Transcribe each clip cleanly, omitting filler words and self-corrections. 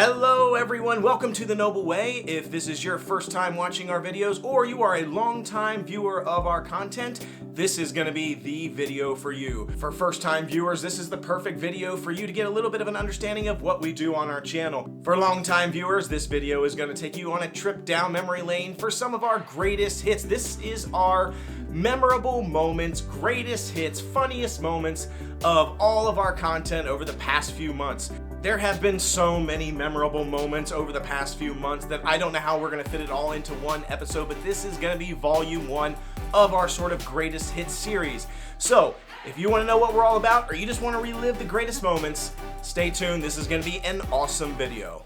Hello everyone, welcome to The Noble Way. If this is your first time watching our videos or you are a long-time viewer of our content, this is going to be the video for you. For first-time viewers, this is the perfect video for you to get a little bit of an understanding of what we do on our channel. For long-time viewers, this video is going to take you on a trip down memory lane for some of our greatest hits. This is our memorable moments, greatest hits, funniest moments of all of our content over the past few months. There have been so many memorable moments over the past few months that I don't know how we're going to fit it all into one episode, but this is going to be volume 1 of our sort of greatest hits series. So, if you want to know what we're all about or you just want to relive the greatest moments, stay tuned. This is going to be an awesome video.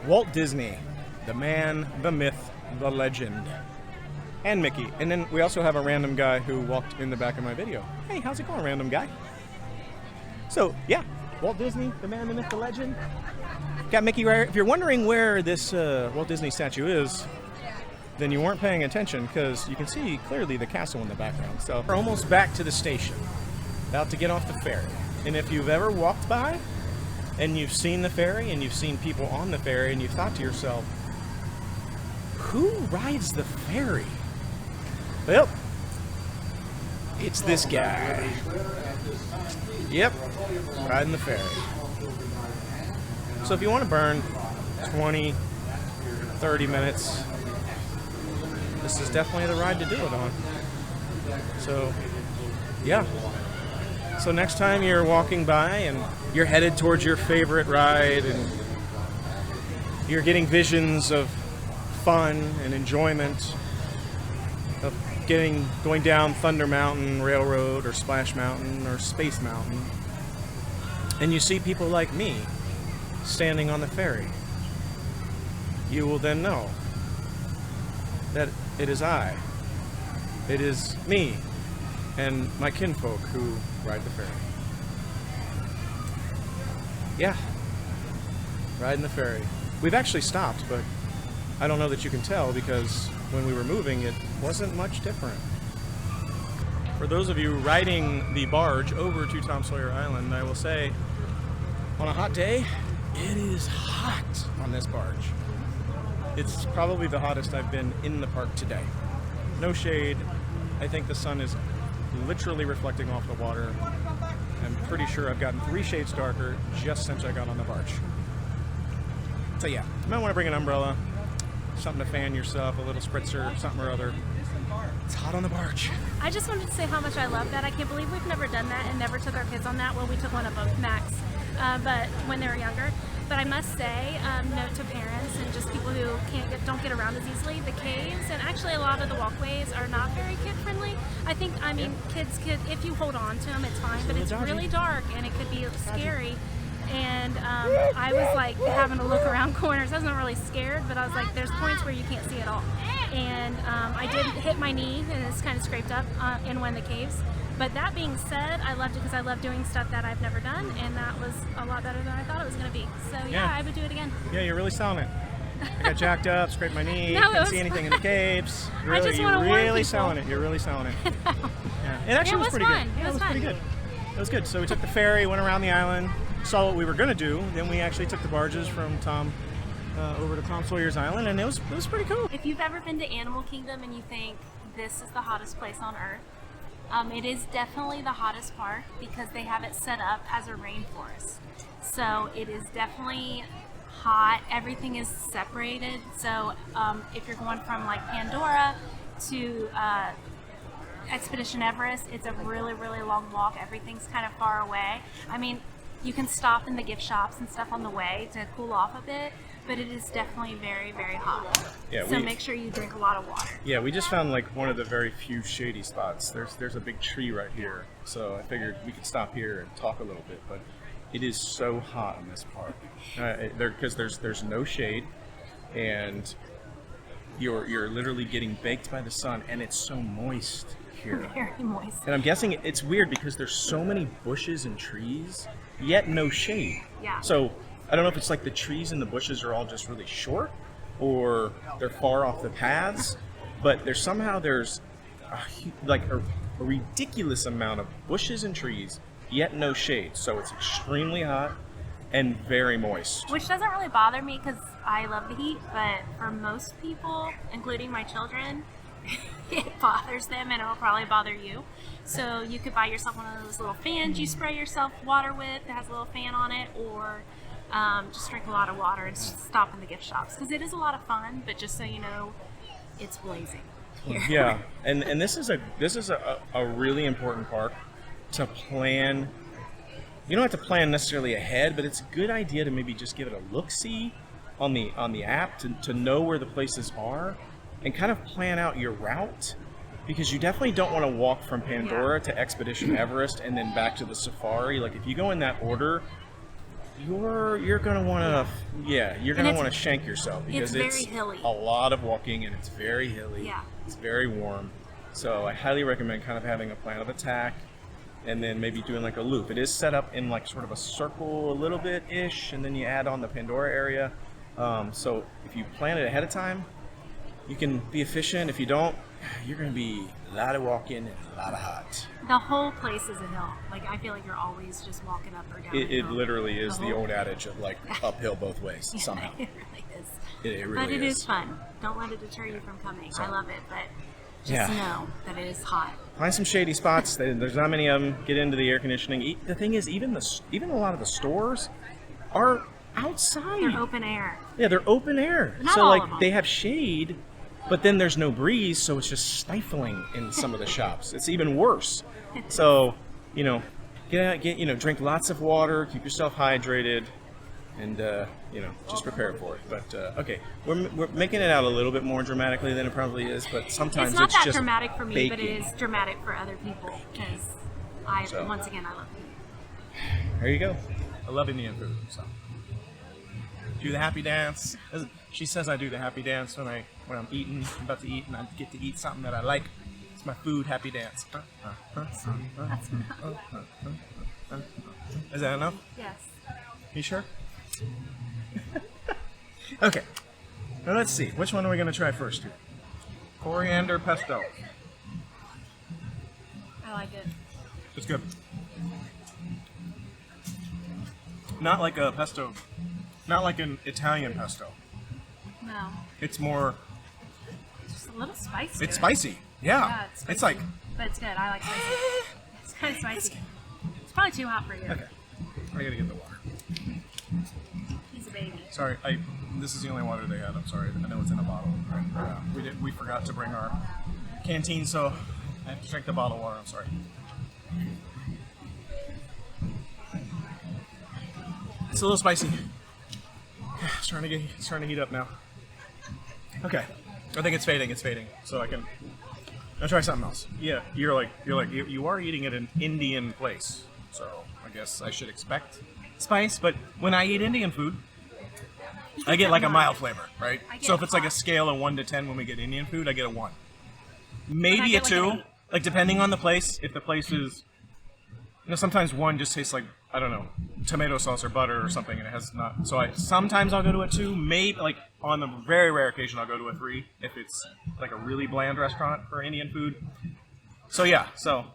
Walt Disney, the man, the myth, the legend, and Mickey. And then we also have a random guy who walked in the back of my video. Hey, how's it going, random guy? So, yeah, Walt Disney, the man, the myth, the legend. Got Mickey right here. If you're wondering where this Walt Disney statue is, then you weren't paying attention because you can see clearly the castle in the background. So we're almost back to the station, about to get off the ferry. And if you've ever walked by, and you've seen the ferry, and you've seen people on the ferry, and you've thought to yourself, who rides the ferry? Well, it's this guy. Yep, riding the ferry. So if you want to burn 20, 30 minutes, this is definitely the ride to do it on. So, yeah. So next time you're walking by and you're headed towards your favorite ride and you're getting visions of fun and enjoyment of going down Thunder Mountain Railroad or Splash Mountain or Space Mountain, and you see people like me standing on the ferry, you will then know that it is I, it is me, and my kinfolk who ride the ferry. Yeah, riding the ferry. We've actually stopped, but I don't know that you can tell because when we were moving, it wasn't much different. For those of you riding the barge over to Tom Sawyer Island, I will say, on a hot day, it is hot on this barge. It's probably the hottest I've been in the park today. No shade. I think the sun is literally reflecting off the water. I'm pretty sure I've gotten 3 shades darker just since I got on the barge. So yeah, you might want to bring an umbrella, something to fan yourself, a little spritzer, something or other. It's hot on the barge. I just wanted to say how much I love that. I can't believe we've never done that and never took our kids on that. Well, we took one of both, Max, but when they were younger. But I must say, note to parents and just people who don't get around as easily, the caves and actually a lot of the walkways are not very kid friendly. I mean, kids could, if you hold on to them, it's fine, but it's really dark and it could be scary. And I was like having to look around corners. I wasn't really scared, but I was like, there's points where you can't see at all. And I did hit my knee and it's kind of scraped up in one of the caves. But that being said, I loved it because I love doing stuff that I've never done, and that was a lot better than I thought it was going to be. So yeah, I would do it again. Yeah, you're really selling it. I got jacked up, scraped my knee, couldn't see anything in the caves. You're really selling it. You're really selling it. Yeah. It actually was pretty good. It was pretty good. It was good. So we took the ferry, went around the island, saw what we were going to do. Then we actually took the barges from Tom over to Tom Sawyer's Island, and it was pretty cool. If you've ever been to Animal Kingdom and you think this is the hottest place on earth, it is definitely the hottest park because they have it set up as a rainforest. So it is definitely hot. Everything is separated. So if you're going from like Pandora to Expedition Everest, it's a really, really long walk. Everything's kind of far away. I mean, you can stop in the gift shops and stuff on the way to cool off a bit, but it is definitely very, very hot. Yeah, so make sure you drink a lot of water. Yeah, we just found like one of the very few shady spots. There's a big tree right here, so I figured we could stop here and talk a little bit, but it is so hot in this park. Because there's no shade, and you're literally getting baked by the sun, and it's so moist here. Very moist. And I'm guessing it's weird because there's so many bushes and trees, yet no shade. Yeah. So I don't know if it's like the trees and the bushes are all just really short, or they're far off the paths, but there's a ridiculous amount of bushes and trees, yet no shade. So it's extremely hot and very moist. Which doesn't really bother me because I love the heat, but for most people, including my children, it bothers them, and it will probably bother you. So you could buy yourself one of those little fans you spray yourself water with that has a little fan on it, or just drink a lot of water and stop in the gift shops, because it is a lot of fun. But just so you know, it's blazing here. Yeah, and this is a really important park to plan. You don't have to plan necessarily ahead, but it's a good idea to maybe just give it a look-see on the app to know where the places are and kind of plan out your route, because you definitely don't want to walk from Pandora to Expedition Everest and then back to the safari. Like, if you go in that order, you're gonna want to shank yourself, because it's very hilly. A lot of walking, and it's very hilly. Yeah. It's very warm. So I highly recommend kind of having a plan of attack, and then maybe doing like a loop. It is set up in like sort of a circle a little bit-ish, and then you add on the Pandora area. So if you plan it ahead of time, you can be efficient. If you don't, you're going to be a lot of walking and a lot of hot. The whole place is a hill. Like, I feel like you're always just walking up or down. It literally is the old adage of like uphill both ways somehow. It really is. It really but it is. is fun. Don't let it deter you from coming. So, I love it, but just know that it is hot. Find some shady spots. There's not many of them. Get into the air conditioning. The thing is, even a lot of the stores are outside. They're open air. Yeah, they're open air. Not so all like of them. they have shade, but then there's no breeze, so it's just stifling in some of the shops. It's even worse. So, drink lots of water, keep yourself hydrated, and just prepare for it. But okay, we're making it out a little bit more dramatically than it probably is, but sometimes It's not that just dramatic for me, but it baking. is dramatic for other people, because once again, I love food. There you go. I love Indian food. So do the happy dance. She says I do the happy dance when I'm eating. I'm about to eat, and I get to eat something that I like. It's my food happy dance. Is that enough? Yes. You sure? Okay. Now let's see. Which one are we going to try first here? Coriander pesto. I like it. It's good. Not like a pesto. Not like an Italian pesto. No. It's more. It's just a little spicy. It's spicy. Yeah. Yeah, it's spicy. It's like. But it's good. I like spicy. It's kind of spicy. It's probably too hot for you. Okay. I gotta get the water. He's a baby. Sorry, this is the only water they had. I'm sorry. I know it's in a bottle. We forgot to bring our canteen, so I have to drink the bottled water. I'm sorry. It's a little spicy. It's starting to heat up now. Okay, I think it's fading. It's fading. So I'll try something else. Yeah, you are eating at an Indian place, so I guess I should expect spice. But when I eat Indian food, I get like a mild flavor, right? So if it's like a scale of 1 to 10 when we get Indian food, I get a 1, maybe a 2, like depending on the place. If the place is, sometimes 1 just tastes like, I don't know, tomato sauce or butter or something, and it has not. So sometimes I'll go to a 2, maybe like on the very rare occasion I'll go to a 3 if it's like a really bland restaurant for Indian food. So yeah, so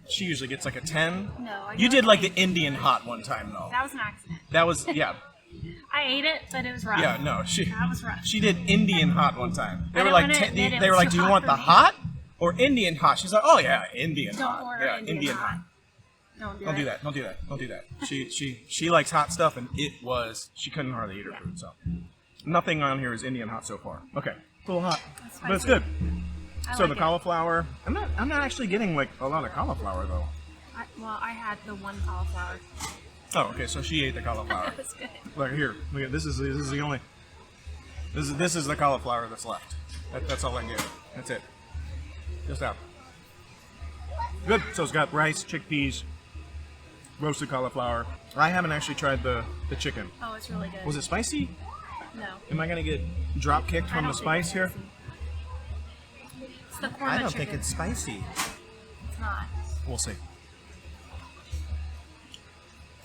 she usually gets like a 10. No, you did like the Indian hot one time though. That was an accident. That was I ate it, but it was rough. Yeah, no, That was rough. she did Indian hot one time. They I were don't like, wanna admit it they were was like, too do you hot want for the me." hot or Indian hot? She's like, oh yeah, Indian Don't hot. order Yeah, Indian hot. Don't do that. Don't do that. Don't do that. She likes hot stuff, and she couldn't hardly eat her food. So nothing on here is Indian hot so far. Okay, it's a little hot, but it's good. So like the it. cauliflower. I'm not actually getting like a lot of cauliflower though. I had the one cauliflower. Oh, okay. So she ate the cauliflower. That was good. Look here. Look at this is the only. This is the cauliflower that's left. That's all I gave it. That's it. Just out. Good. So it's got rice, chickpeas, roasted cauliflower. I haven't actually tried the chicken. Oh, it's really good. Was it spicy? No. Am I gonna get drop kicked from the spice here? It's the korma I don't chicken. think it's spicy. It's not. We'll see.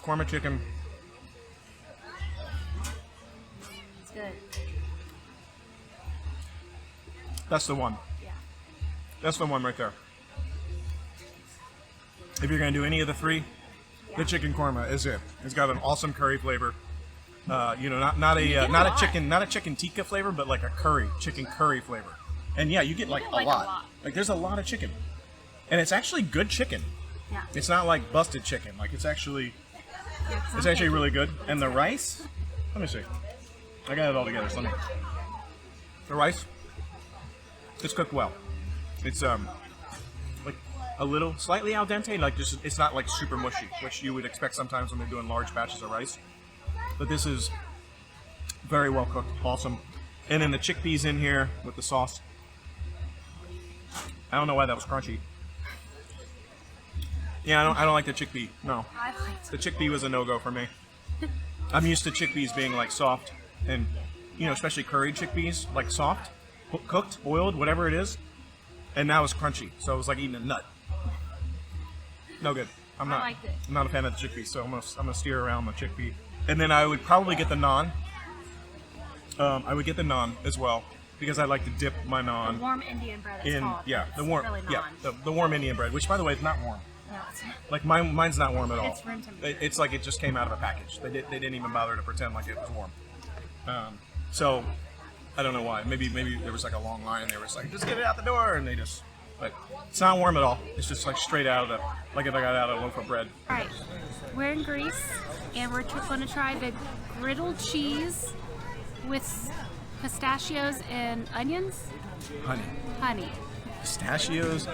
Korma chicken. That's the one. Yeah. That's the one right there. If you're gonna do any of the three, the chicken korma is it. It's got an awesome curry flavor. You know, not a chicken tikka flavor, but like a chicken curry flavor. And yeah, you get like a lot. Like there's a lot of chicken, and it's actually good chicken. Yeah. It's not like busted chicken. Like it's actually really good. And the rice, let me see. I got it all together. So the rice, it's cooked well. It's like a little slightly al dente. Like just it's not like super mushy, which you would expect sometimes when they're doing large batches of rice. But this is very well cooked, awesome. And then the chickpeas in here with the sauce. I don't know why that was crunchy. Yeah, I don't like the chickpea. No, the chickpea was a no-go for me. I'm used to chickpeas being like soft, and you know, especially curried chickpeas, like soft, cooked, boiled, whatever it is. And now it's crunchy, so it was like eating a nut. No good. I'm not a fan of the chickpea, so I'm gonna steer around the chickpea. And then I would probably get the naan. I would get the naan as well because I like to dip my naan. The warm Indian bread. It's in called, yeah, it's the warm really yeah, the warm Indian bread, which by the way is not warm. No, it's not. Like mine's not warm at all. It's room temperature. It's like it just came out of a package. They didn't even bother to pretend like it was warm. So I don't know why. Maybe there was like a long line. They were just like, just get it out the door, and they just. But it's not warm at all. It's just like straight out of the, like if I got out of a loaf of bread. All right, we're in Greece, and we're going to try the griddled cheese with pistachios and onions. Honey. Pistachios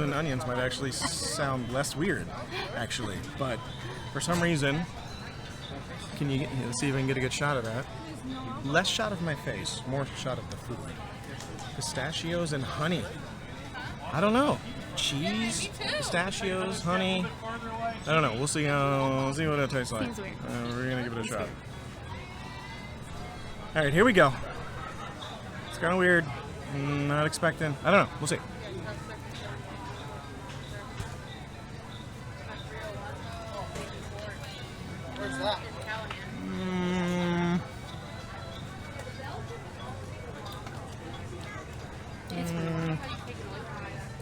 and onions might actually sound less weird, actually. But for some reason, let's see if I can get a good shot of that. Less shot of my face, more shot of the food. Pistachios and honey. I don't know. Cheese, pistachios, honey. I don't know. We'll see. We'll see what it tastes like. Seems weird. We're gonna give it a shot. All right, here we go. It's kind of weird. Not expecting. I don't know. We'll see. Where's that?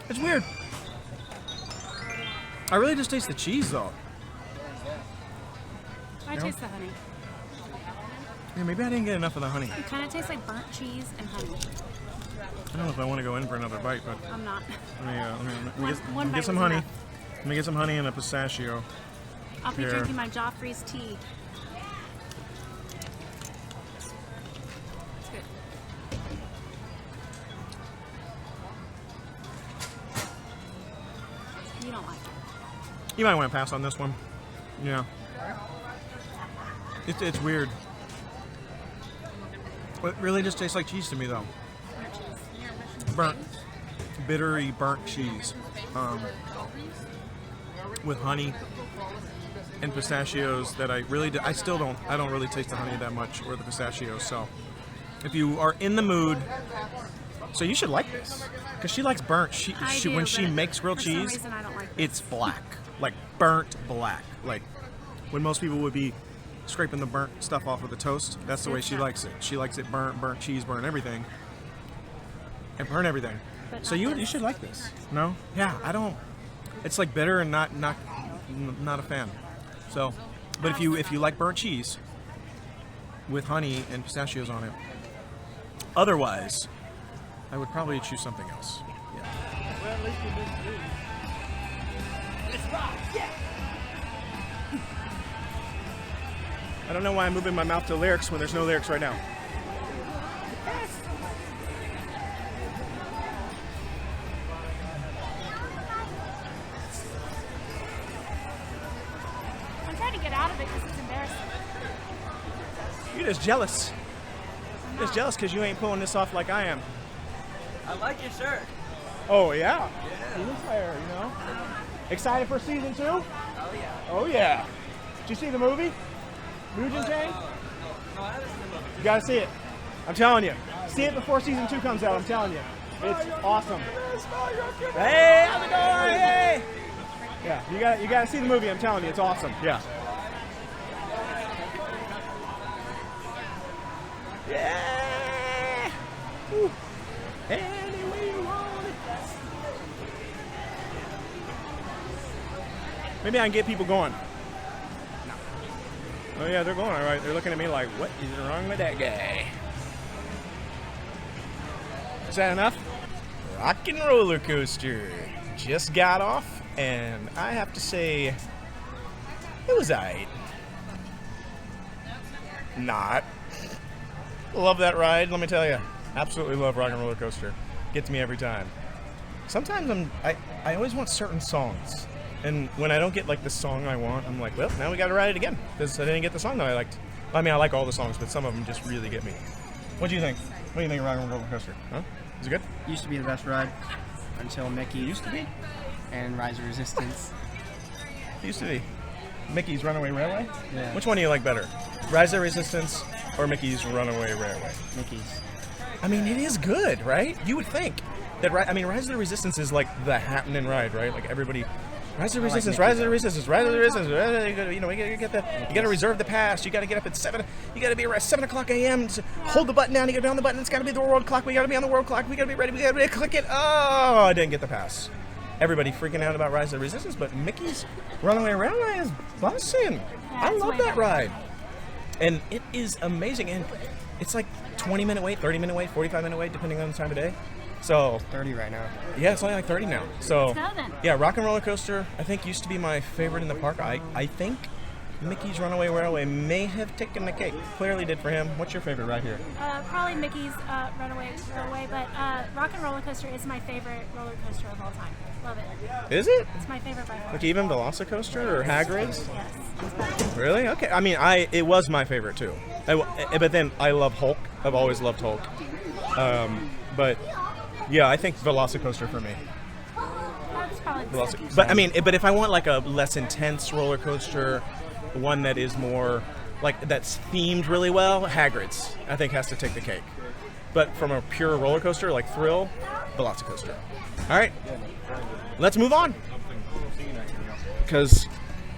It's weird. I really just taste the cheese, though. I taste the honey. Yeah, maybe I didn't get enough of the honey. It kind of tastes like burnt cheese and honey. I don't know if I want to go in for another bite, but I'm not. let me One get bite some was honey. enough. Let me get some honey and a pistachio. I'll be Here. drinking my Joffrey's tea. It's good. You don't like it. You might want to pass on this one. Yeah. It's weird. It really just tastes like cheese to me, though. Burnt, bittery burnt cheese, with honey and pistachios that I don't really taste the honey that much or the pistachios. So, if you are in the mood, so you should like this because she likes burnt. When she makes grilled for some cheese, reason I don't like this. it's black, like burnt black, like when most people would be scraping the burnt stuff off of the toast. That's the way she likes it. She likes it burnt cheese, burnt everything, and burn everything. But So not you this. should like this. No? Yeah, I don't. It's like bitter and not a fan. So, but if you like burnt cheese with honey and pistachios on it, otherwise, I would probably choose something else. Yeah. Well, at least you didn't do. Let's rock, yeah! I don't know why I'm moving my mouth to lyrics when there's no lyrics right now. I'm trying to get out of it because it's embarrassing. You're just jealous. You're just jealous because you ain't pulling this off like I am. I like your shirt. Oh, yeah? He looks fair, you know? Excited for season 2? Oh, yeah. Oh, yeah. Did you see the movie? Mugen Train? No, I haven't seen the movie. You gotta see it. I'm telling you. See it before season 2 comes out, I'm telling you. It's awesome. Hey, how's it going? Hey! Yeah, you gotta see the movie, I'm telling you, it's awesome. Yeah. Yeah! Woo. Maybe I can get people going. Oh yeah, they're going all right. They're looking at me like, what is wrong with that guy? Is that enough? Rock and roller coaster. Just got off, and I have to say, it was alright. Not. Love that ride, let me tell you. Absolutely love Rock and Roller Coaster. Gets me every time. Sometimes I always want certain songs. And when I don't get like the song I want, I'm like, well, now we gotta ride it again. Because I didn't get the song that I liked. I mean, I like all the songs, but some of them just really get me. What do you think? What do you think of Rock and Roller Coaster? Huh? Is it good? Used to be the best ride until Mickey Used to be? and Rise of Resistance. Used to be. Mickey's Runaway Railway? Yeah. Which one do you like better? Rise of Resistance or Mickey's Runaway Railway? Mickey's. I mean, it is good, right? You would think that. I mean, Rise of the Resistance is like the happening ride, right? Like everybody, Rise of the Resistance, Mickey, Rise of the Resistance, Rise of the Resistance. You know, you got to reserve the pass. You got to get up at 7. You got to be at 7:00 a.m. to hold the button down. You go down the button. It's got to be the world clock. We got to be on the world clock. We got to be ready. We got to click it. Oh, I didn't get the pass. Everybody freaking out about Rise of the Resistance, but Mickey's Runaway Railway is bussin'. I love that ride. And it is amazing. And it's like 20-minute wait, 30-minute wait, 45-minute wait, depending on the time of day. So 30 right now. yeah, it's only like 30 now. So Let's go then. yeah, Rock and Roller Coaster, I think used to be my favorite in the park. I think Mickey's Runaway Railway may have taken the cake. Clearly did for him. What's your favorite right here? Probably Mickey's Runaway Railway, but Rock and Roller Coaster is my favorite roller coaster of all time. Love it. Is it? It's my favorite by far. Like even Velocicoaster or Hagrid's? Yes. Really? Okay. I mean, it was my favorite too. But then I love Hulk. I've always loved Hulk. But yeah, I think Velocicoaster for me. That's probably the second. But I mean, but if I want like a less intense roller coaster, one that is more like that's themed really well, Hagrid's I think has to take the cake. But from a pure roller coaster like thrill, Velocicoaster. All right, let's move on.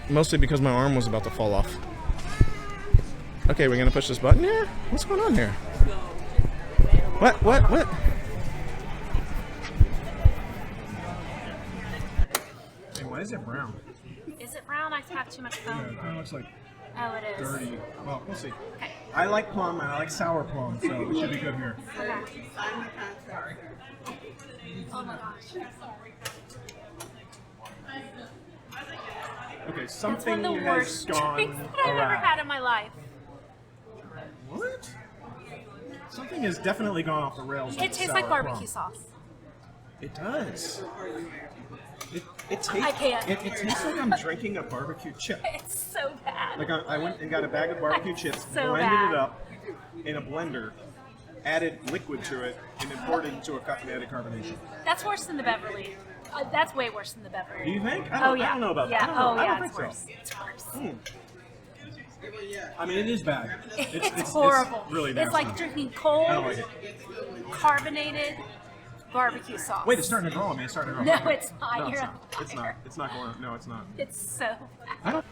Mostly because my arm was about to fall off. Okay, we're gonna push this button here. What's going on here? What? Hey, why is it brown? Is it brown? I have too much foam. It kind of looks like Oh, it is. dirty. Well, we'll see. Okay. I like plum and I like sour plum, so it should be good here. Okay. Oh my gosh. Okay, It's something one of the has worst gone drinks that I've ever had in my life. What? Something has definitely gone off the rails. It tastes like barbecue sauce. It does. It tastes. I can't. It tastes like I'm drinking a barbecue chip. It's so bad. Like I went and got a bag of barbecue chips, So blended bad. it up in a blender, added liquid to it, and then poured it into a cup and added carbonation. That's worse than the Beverly. That's way worse than the Beverly. Do you think? Oh yeah. I don't know about yeah. that. I don't know. I Oh don't yeah. think It's so. worse. It's worse. I mean, it is bad. It's horrible. It's really It's nasty. like drinking cold, I don't like it. carbonated barbecue sauce. Wait, it's starting to grow on me. It's starting to grow. No, on me. it's not. No, You're it's on not. It's fire. not. It's not going. No, it's not. It's so bad. I don't.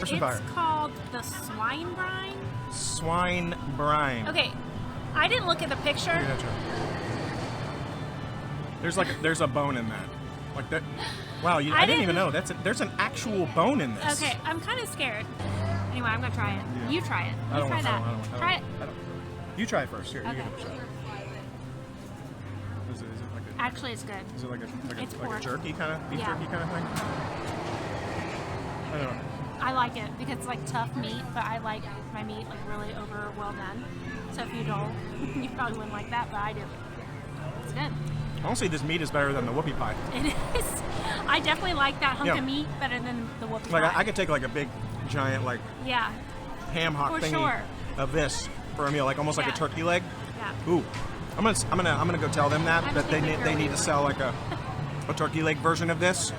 Force and fire. It's called the swine brine. Swine brine. Okay, I didn't look at the picture. Give me that try. There's a bone in that. Like that. Wow, I didn't even know. There's an actual bone in this. Okay, I'm kind of scared. Anyway, I'm gonna try it. Yeah. You try it. I You don't try want. that. I don't want. Try it. You try it first. Here, Okay. you get a shot. Is it like a? Actually, it's good. Is it like It's a pork. jerky kind of beef Yeah. jerky kind of thing? I don't know. I like it because it's like tough meat, but I like my meat like really over well done. So if you don't, you probably wouldn't like that, but I do. It's good. Honestly, this meat is better than the whoopie pie. It is. I definitely like that hunk Yeah. of meat better than the whoopie Like pie. I could take like a big, giant like Yeah. ham hock For thingy sure. of this for a meal, like almost like a Yeah. turkey leg. Yeah. Ooh, I'm gonna go tell them I'm that they thinking need to sell like a turkey leg version of this.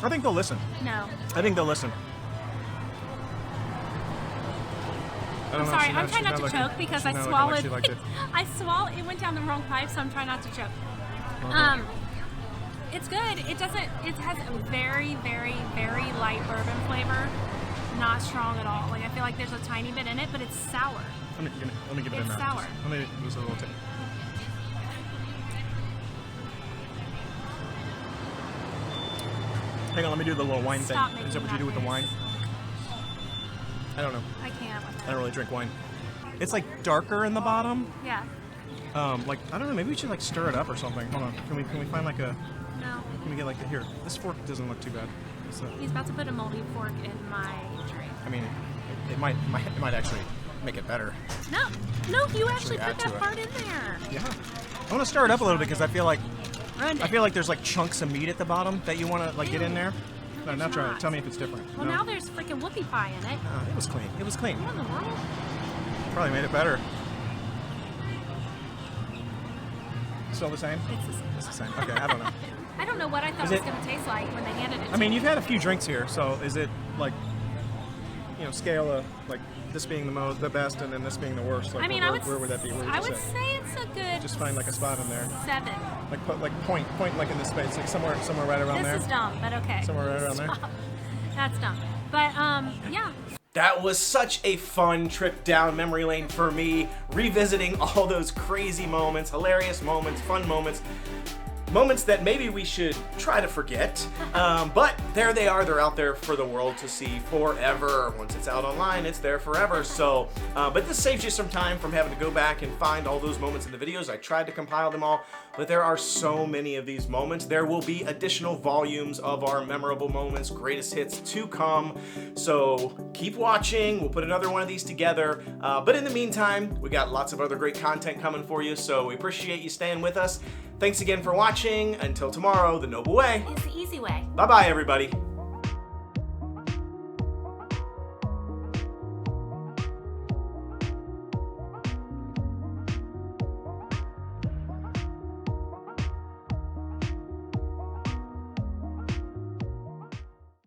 I think they'll listen. No. I think they'll listen. I don't I'm know, sorry. she's I'm trying not to looking- choke because she's I not looking swallowed. like she liked it. I swallowed. It went down the wrong pipe, so I'm trying not to choke. It's good. It doesn't. It has a very, very, very light bourbon flavor. Not strong at all. Like I feel like there's a tiny bit in it, but it's sour. Let me give it It's a nut. sour. Let me just a little tip. Hang on, let me do the little wine Stop thing. Is making that what you do with the that wine? face. I don't know. I can't with I don't it. really drink wine. It's like darker in the bottom. Yeah. Like I don't know. Maybe we should like stir it up or something. Hold on. Can we find like a? No. Can we get like here? This fork doesn't look too bad. It's not, He's about to put a moldy fork in my drink. I mean, it might actually make it better. No. No. You actually add put to that it. part in there. Yeah. I want to stir it up a little bit because I feel like Ruined it. there's like chunks of meat at the bottom that you want to like get in there. No, there's now try it. not. Tell me if it's different. Well, No? now there's freaking whoopie pie in it. It was clean. It was clean. What in the world? Probably made it better. Still the same? It's the same. It's the same. Okay, I don't know. I don't know what I thought Is it was it- going to taste like when they handed it to I mean, me. you've had a few drinks here, so is it like, scale of like this being the best and then this being the worst? Like, I mean, where would that be? Where would I you would say? say it's a good. Just find like a spot in there. 7. Like put like point like in this space, like somewhere right around there. This is dumb, but okay. Somewhere right around there. Stop. That's dumb. But yeah. That was such a fun trip down memory lane for me, revisiting all those crazy moments, hilarious moments, fun moments. Moments that maybe we should try to forget, but there they are. They're out there for the world to see forever. Once it's out online, it's there forever. So, but this saves you some time from having to go back and find all those moments in the videos. I tried to compile them all, but there are so many of these moments. There will be additional volumes of our memorable moments, greatest hits to come. So keep watching. We'll put another one of these together. But in the meantime, we got lots of other great content coming for you. So we appreciate you staying with us. Thanks again for watching. Until tomorrow, the Noble Way. It's the easy way. Bye-bye, everybody.